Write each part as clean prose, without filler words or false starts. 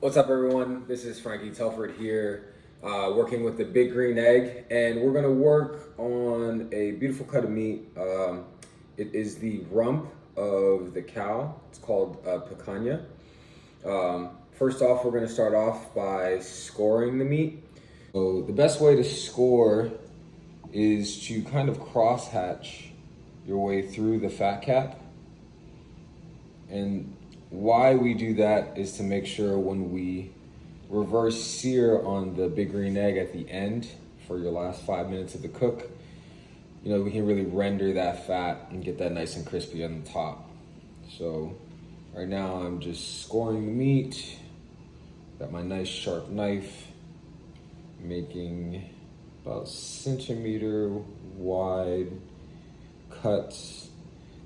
What's up, everyone? This is Frankie Telford here, working with the Big Green Egg, and we're gonna work on a beautiful cut of meat. It is the rump of the cow. It's called picanha. First off, we're gonna start off by scoring the meat. So the best way to score is to kind of crosshatch your way through the fat cap. And why we do that is to make sure when we reverse sear on the big green egg at the end for your last 5 minutes of the cook, you know, we can really render that fat and get that nice and crispy on the top. So right now I'm just scoring the meat. Got my nice sharp knife, making about centimeter wide cuts.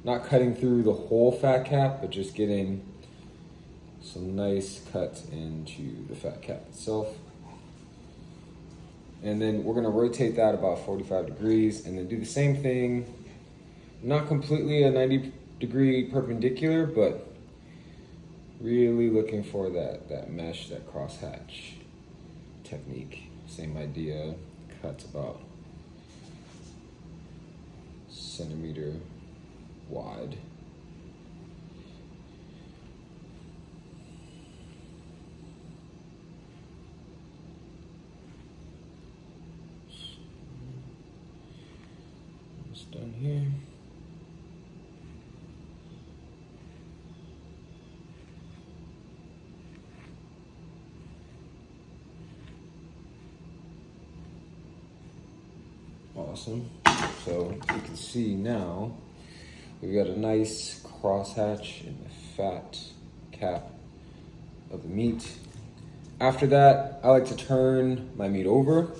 Not cutting through the whole fat cap, but just getting some nice cuts into the fat cap itself. And then we're gonna rotate that about 45 degrees and then do the same thing, not completely a 90-degree perpendicular, but really looking for that mesh, that crosshatch technique. Same idea, cuts about centimeter wide. It's done here. Awesome. So as you can see now, we've got a nice crosshatch in the fat cap of the meat. After that, I like to turn my meat over,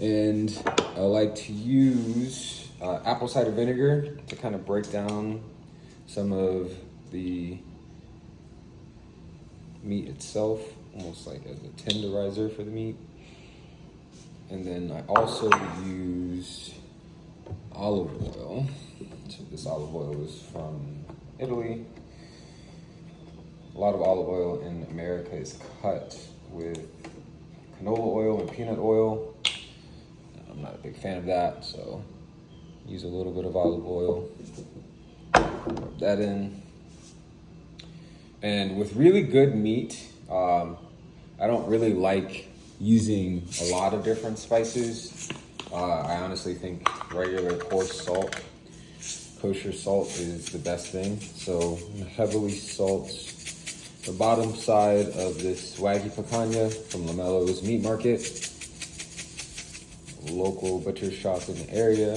and I like to use apple cider vinegar to kind of break down some of the meat itself, almost like as a tenderizer for the meat. And then I also use olive oil. So this olive oil is from Italy. A lot of olive oil in America is cut with canola oil and peanut oil. I'm not a big fan of that, so use a little bit of olive oil. Rub that in. And with really good meat, I don't really like using a lot of different spices. I honestly think regular coarse salt, kosher salt is the best thing. So heavily salt the bottom side of this Wagyu Picanha from Lomelo's meat market, local butcher shop in the area.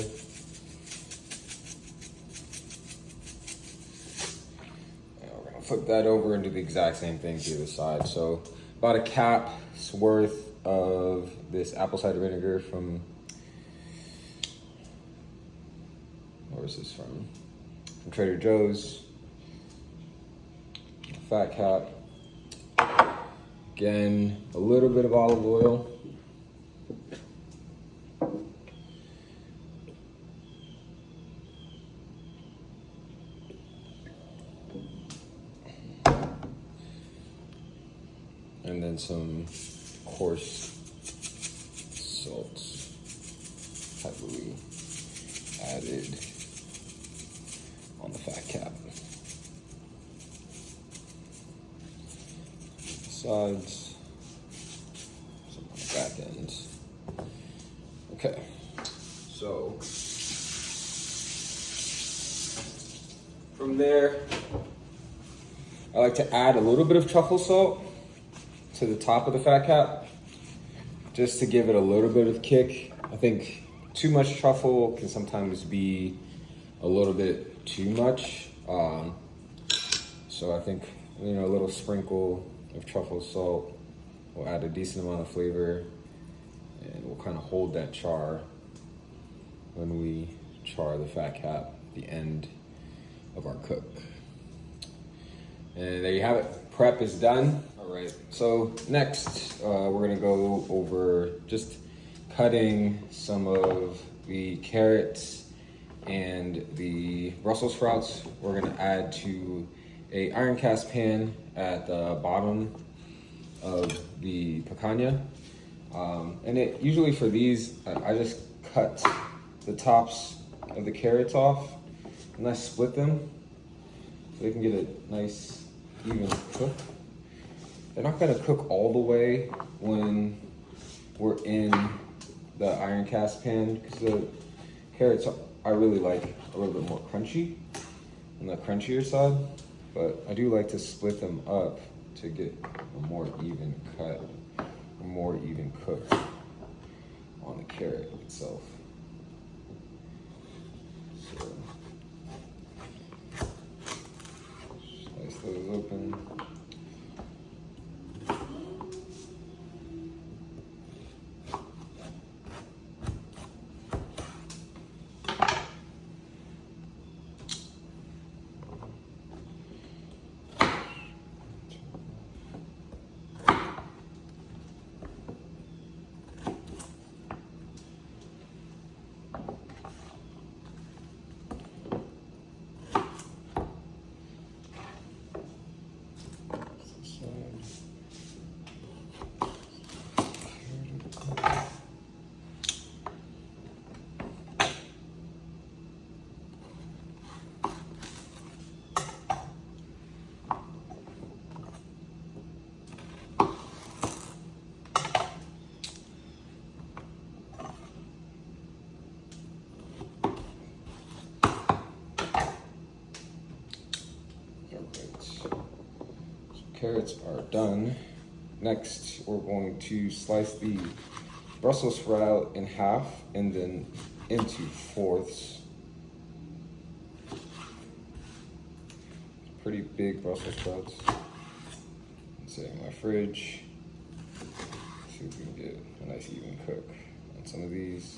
And we're gonna flip that over and do the exact same thing to the other side. So about a cap's worth of this apple cider vinegar from, where is this from? From Trader Joe's. Fat cap. Again, a little bit of olive oil. And then some coarse salt, heavily added on the fat cap. Sides, some on the back end. Okay, so from there, I like to add a little bit of truffle salt to the top of the fat cap, just to give it a little bit of kick. I think too much truffle can sometimes be a little bit too much. So I think, you know, a little sprinkle of truffle salt will add a decent amount of flavor, and we'll kind of hold that char when we char the fat cap at the end of our cook. And there you have it. Prep is done. All right, so next we're gonna go over just cutting some of the carrots and the Brussels sprouts. We're gonna add to a iron cast pan at the bottom of the picanha. And it usually for these, I just cut the tops of the carrots off and I split them so they can get a nice even cook. They're not gonna cook all the way when we're in the iron cast pan because the carrots I really like a little bit more crunchy on the crunchier side, but I do like to split them up to get a more even cut, a more even cook on the carrot itself. So slice those open. Carrots are done. Next, we're going to slice the Brussels sprout in half and then into fourths. Pretty big Brussels sprouts. Set in my fridge. See if we can get a nice even cook on some of these.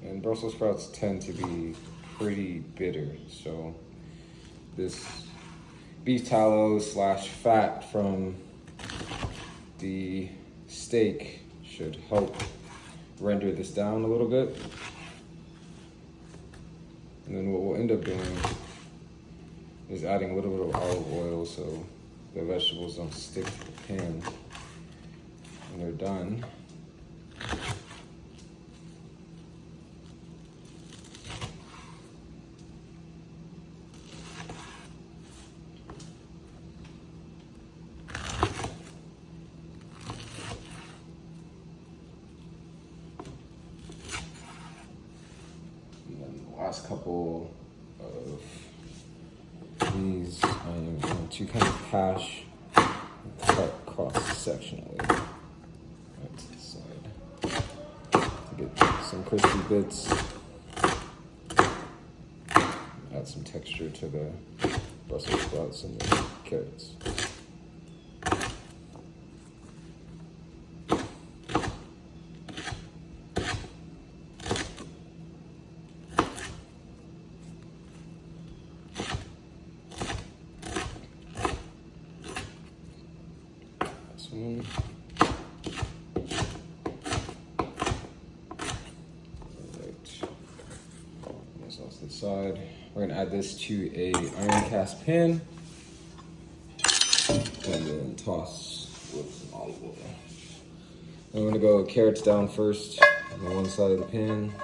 And Brussels sprouts tend to be pretty bitter, so this beef tallow / fat from the steak should help render this down a little bit. And then what we'll end up doing is adding a little bit of olive oil so the vegetables don't stick to the pan when they're done. Last couple of these I am going to kind of hash and cut cross-sectionally right to the side to get some crispy bits. Add some texture to the Brussels sprouts and the carrots. Right. This off to the side. We're gonna add this to a iron cast pan and then toss with some olive oil. I'm gonna go carrots down first on one side of the pan.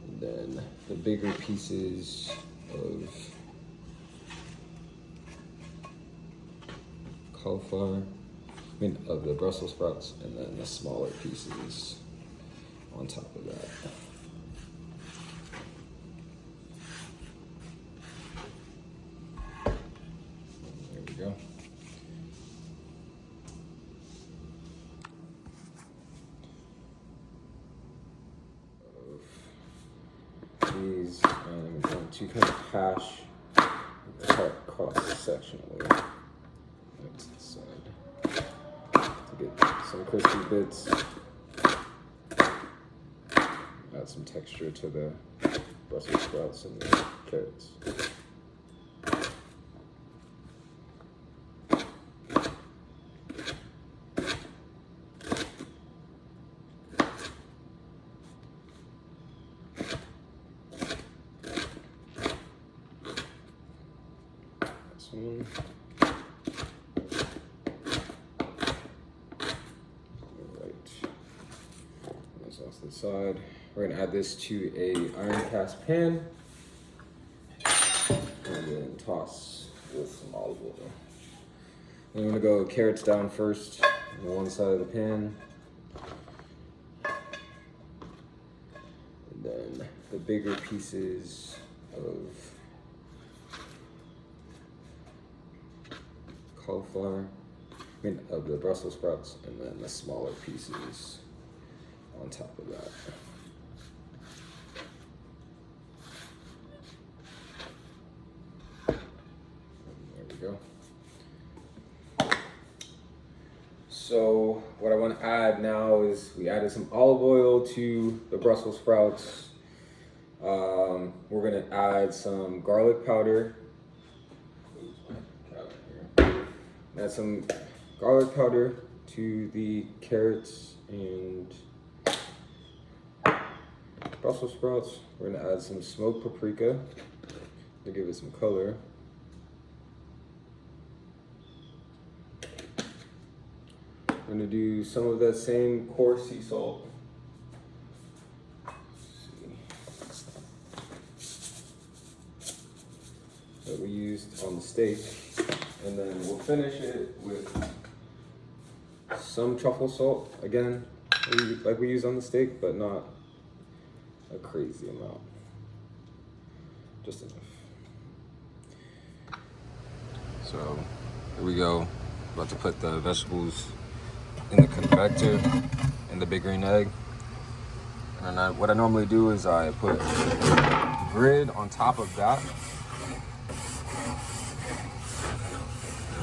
And then the bigger pieces of cauliflower, of the Brussels sprouts, and then the smaller pieces on top of that. There we go. These I'm going to kind of hash and cut cross-sectionally right to the side to get some crispy bits. Add some texture to the Brussels sprouts and the carrots. one. That's off to the side. We're gonna add this to a iron cast pan and then toss with some olive oil. Then we're gonna go carrots down first on one side of the pan. And then the bigger pieces of cauliflower, of the Brussels sprouts, and then the smaller pieces on top of that. There we go. So what I want to add now is we added some olive oil to the Brussels sprouts. We're gonna add some garlic powder. Add some garlic powder to the carrots and Brussels sprouts. We're gonna add some smoked paprika to give it some color. We're gonna do some of that same coarse sea salt. That we used on the steak. And then we'll finish it with some truffle salt, again, like we use on the steak, but not a crazy amount. Just enough. So here we go. About to put the vegetables in the convector in the big green egg. And what I normally do is I put grid on top of that.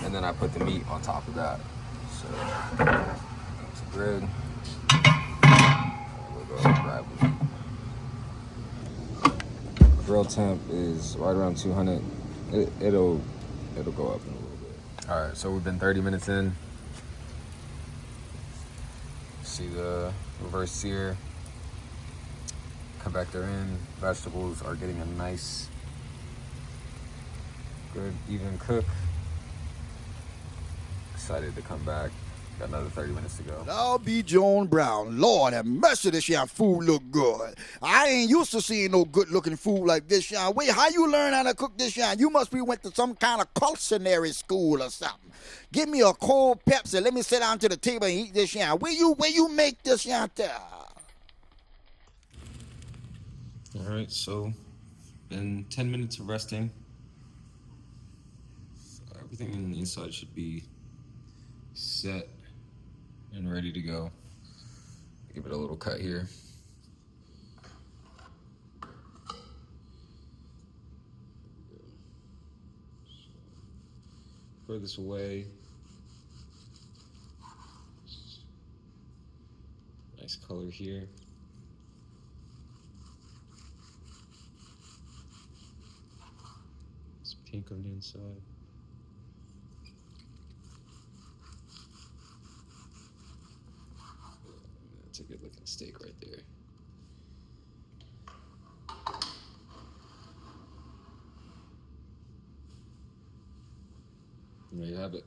And then I put the meat on top of that. So that's a grid. We'll go grab it. Grill temp is right around 200. It'll go up in a little bit. All right, so we've been 30 minutes in. See the reverse sear. Convector in. Vegetables are getting a nice, good, even cook. Excited to come back. Got another 30 minutes to go. I'll be Joan Brown. Lord have mercy, this young food look good. I ain't used to seeing no good looking food like this, young. Wait, how you learn how to cook this, young? You must be went to some kind of culinary school or something. Give me a cold Pepsi. Let me sit down to the table and eat this, young. Where you make this, young? All right, so been 10 minutes of resting. So everything on the inside should be set and ready to go. Give it a little cut here. Throw this away. Nice color here. It's pink on the inside. That's a good looking steak right there. And there you have it.